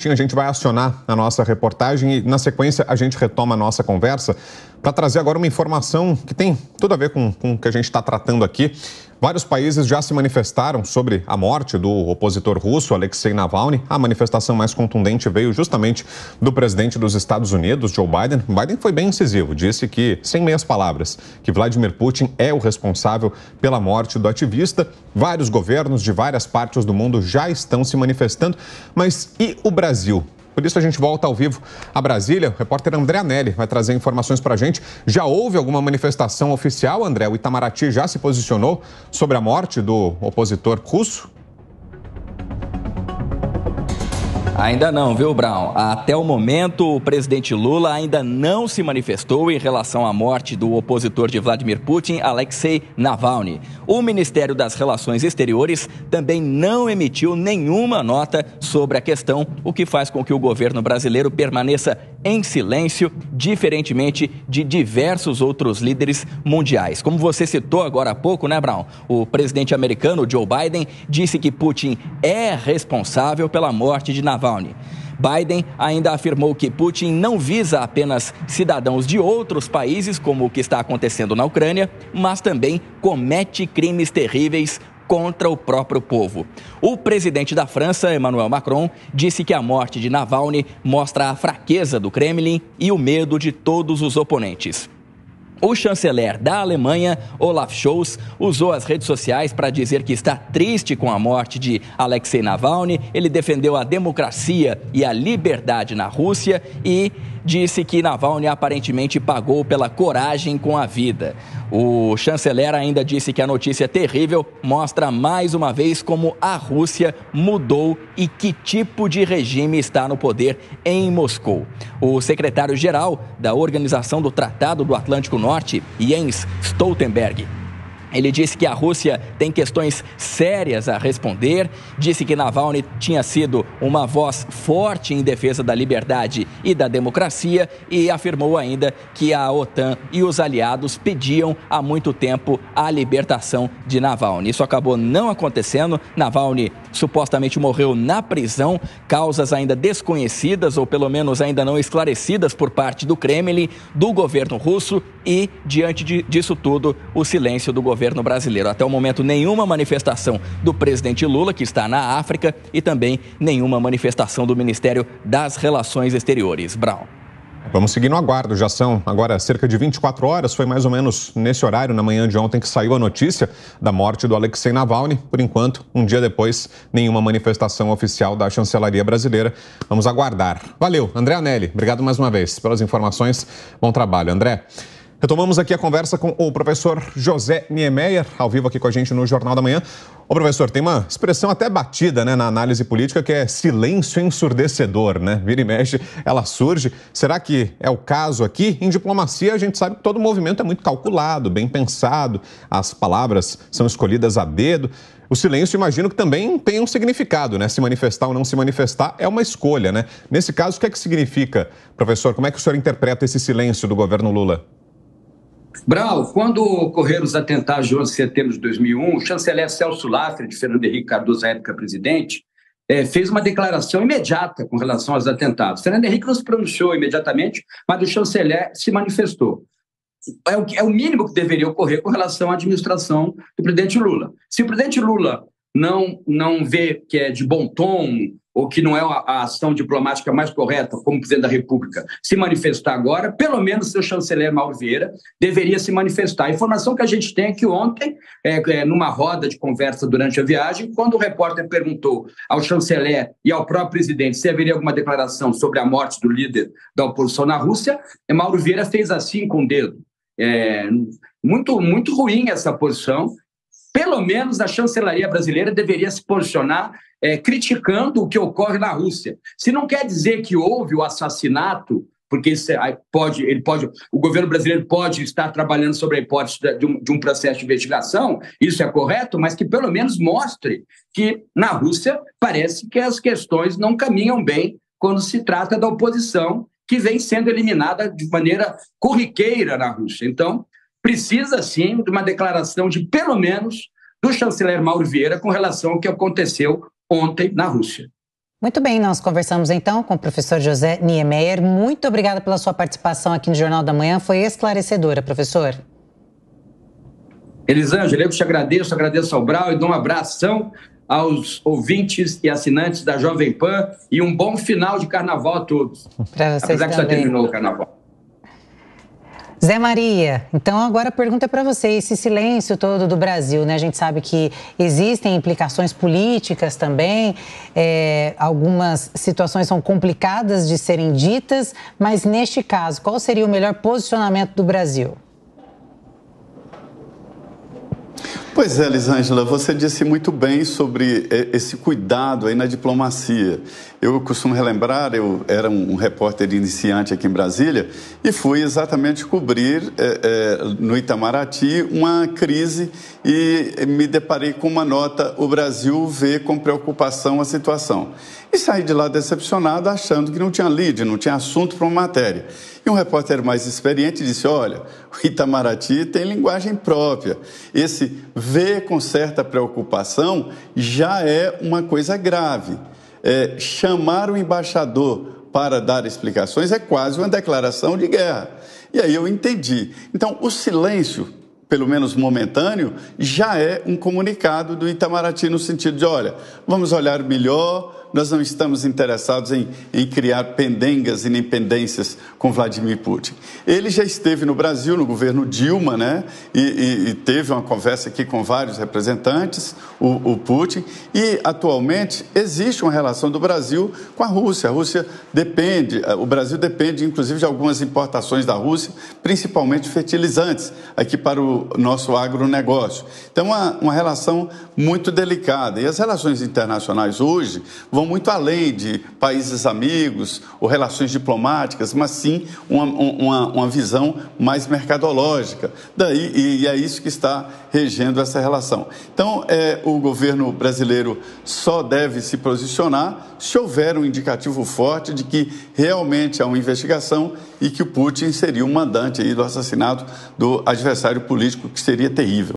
A gente vai acionar a nossa reportagem e, na sequência, a gente retoma a nossa conversa para trazer agora uma informação que tem tudo a ver com o que a gente está tratando aqui. Vários países já se manifestaram sobre a morte do opositor russo, Alexei Navalny. A manifestação mais contundente veio justamente do presidente dos Estados Unidos, Joe Biden. Biden foi bem incisivo, disse que, sem meias palavras, que Vladimir Putin é o responsável pela morte do ativista. Vários governos de várias partes do mundo já estão se manifestando. Mas e o Brasil? Por isso a gente volta ao vivo a Brasília. O repórter André Anelli vai trazer informações para a gente. Já houve alguma manifestação oficial, André? O Itamaraty já se posicionou sobre a morte do opositor russo? Ainda não, viu, Brown? Até o momento, o presidente Lula ainda não se manifestou em relação à morte do opositor de Vladimir Putin, Alexei Navalny. O Ministério das Relações Exteriores também não emitiu nenhuma nota sobre a questão, o que faz com que o governo brasileiro permaneça em silêncio, diferentemente de diversos outros líderes mundiais. Como você citou agora há pouco, né, Brown? O presidente americano, Joe Biden, disse que Putin é responsável pela morte de Navalny. Biden ainda afirmou que Putin não visa apenas cidadãos de outros países, como o que está acontecendo na Ucrânia, mas também comete crimes terríveis contra o próprio povo. O presidente da França, Emmanuel Macron, disse que a morte de Navalny mostra a fraqueza do Kremlin e o medo de todos os oponentes. O chanceler da Alemanha, Olaf Scholz, usou as redes sociais para dizer que está triste com a morte de Alexei Navalny. Ele defendeu a democracia e a liberdade na Rússia e disse que Navalny aparentemente pagou pela coragem com a vida. O chanceler ainda disse que a notícia terrível mostra mais uma vez como a Rússia mudou e que tipo de regime está no poder em Moscou. O secretário-geral da Organização do Tratado do Atlântico Norte, Jens Stoltenberg, ele disse que a Rússia tem questões sérias a responder, disse que Navalny tinha sido uma voz forte em defesa da liberdade e da democracia e afirmou ainda que a OTAN e os aliados pediam há muito tempo a libertação de Navalny. Isso acabou não acontecendo. Navalny supostamente morreu na prisão, causas ainda desconhecidas ou pelo menos ainda não esclarecidas por parte do Kremlin, do governo russo e, diante disso tudo, o silêncio do governo brasileiro. Até o momento, nenhuma manifestação do presidente Lula, que está na África, e também nenhuma manifestação do Ministério das Relações Exteriores. Brown. Vamos seguir no aguardo. Já são agora cerca de 24 horas. Foi mais ou menos nesse horário, na manhã de ontem, que saiu a notícia da morte do Alexei Navalny. Por enquanto, um dia depois, nenhuma manifestação oficial da chancelaria brasileira. Vamos aguardar. Valeu, André Anelli. Obrigado mais uma vez pelas informações. Bom trabalho, André. Retomamos aqui a conversa com o professor José Niemeyer, ao vivo aqui com a gente no Jornal da Manhã. Ô, professor, tem uma expressão até batida, né, na análise política, que é silêncio ensurdecedor, né? Vira e mexe, ela surge. Será que é o caso aqui? Em diplomacia, a gente sabe que todo movimento é muito calculado, bem pensado, as palavras são escolhidas a dedo. O silêncio, imagino que também tem um significado, né? Se manifestar ou não se manifestar é uma escolha, né? Nesse caso, o que é que significa, professor? Como é que o senhor interpreta esse silêncio do governo Lula? Brau, quando ocorreram os atentados de 11 de setembro de 2001, o chanceler Celso Laffer, de Fernando Henrique Cardoso, à época presidente, fez uma declaração imediata com relação aos atentados. Fernando Henrique não se pronunciou imediatamente, mas o chanceler se manifestou. É o mínimo que deveria ocorrer com relação à administração do presidente Lula. Se o presidente Lula não vê que é de bom tom ou que não é a ação diplomática mais correta, como presidente da República, se manifestar agora, pelo menos seu chanceler Mauro Vieira deveria se manifestar. A informação que a gente tem é que ontem, numa roda de conversa durante a viagem, quando o repórter perguntou ao chanceler e ao próprio presidente se haveria alguma declaração sobre a morte do líder da oposição na Rússia, Mauro Vieira fez assim com o dedo. Muito, muito ruim essa posição. Pelo menos a chancelaria brasileira deveria se posicionar criticando o que ocorre na Rússia. Se não quer dizer que houve o assassinato, porque o governo brasileiro pode estar trabalhando sobre a hipótese de um processo de investigação, isso é correto, mas que pelo menos mostre que na Rússia parece que as questões não caminham bem quando se trata da oposição, que vem sendo eliminada de maneira corriqueira na Rússia. Então, precisa, sim, de uma declaração de, pelo menos, do chanceler Mauro Vieira com relação ao que aconteceu ontem na Rússia. Muito bem, nós conversamos então com o professor José Niemeyer. Muito obrigada pela sua participação aqui no Jornal da Manhã, foi esclarecedora, professor. Elisângela, eu te agradeço ao Brau e dou um abração aos ouvintes e assinantes da Jovem Pan e um bom final de carnaval a todos. Para vocês apesar que já terminou o carnaval. Zé Maria, então agora a pergunta é para você, esse silêncio todo do Brasil, né? A gente sabe que existem implicações políticas também, algumas situações são complicadas de serem ditas, mas neste caso, qual seria o melhor posicionamento do Brasil? Pois é, Elisângela, você disse muito bem sobre esse cuidado aí na diplomacia. Eu costumo relembrar, eu era um repórter iniciante aqui em Brasília e fui exatamente cobrir no Itamaraty uma crise e me deparei com uma nota: o Brasil vê com preocupação a situação. E saí de lá decepcionado, achando que não tinha lead, não tinha assunto para uma matéria. E um repórter mais experiente disse: olha, o Itamaraty tem linguagem própria. Esse ver com certa preocupação já é uma coisa grave. Chamar o embaixador para dar explicações é quase uma declaração de guerra. E aí eu entendi. Então, o silêncio, pelo menos momentâneo, já é um comunicado do Itamaraty no sentido de: olha, vamos olhar melhor, nós não estamos interessados em criar pendengas e nem pendências com Vladimir Putin. Ele já esteve no Brasil, no governo Dilma, né? E teve uma conversa aqui com vários representantes, o Putin, e atualmente existe uma relação do Brasil com a Rússia. A Rússia depende, o Brasil depende inclusive de algumas importações da Rússia, principalmente fertilizantes, aqui para o nosso agronegócio. Então, uma relação muito delicada. E as relações internacionais hoje vão muito além de países amigos ou relações diplomáticas, mas sim uma visão mais mercadológica. E é isso que está regendo essa relação. Então, o governo brasileiro só deve se posicionar se houver um indicativo forte de que realmente há uma investigação e que o Putin seria o mandante aí do assassinato do adversário político, que seria terrível.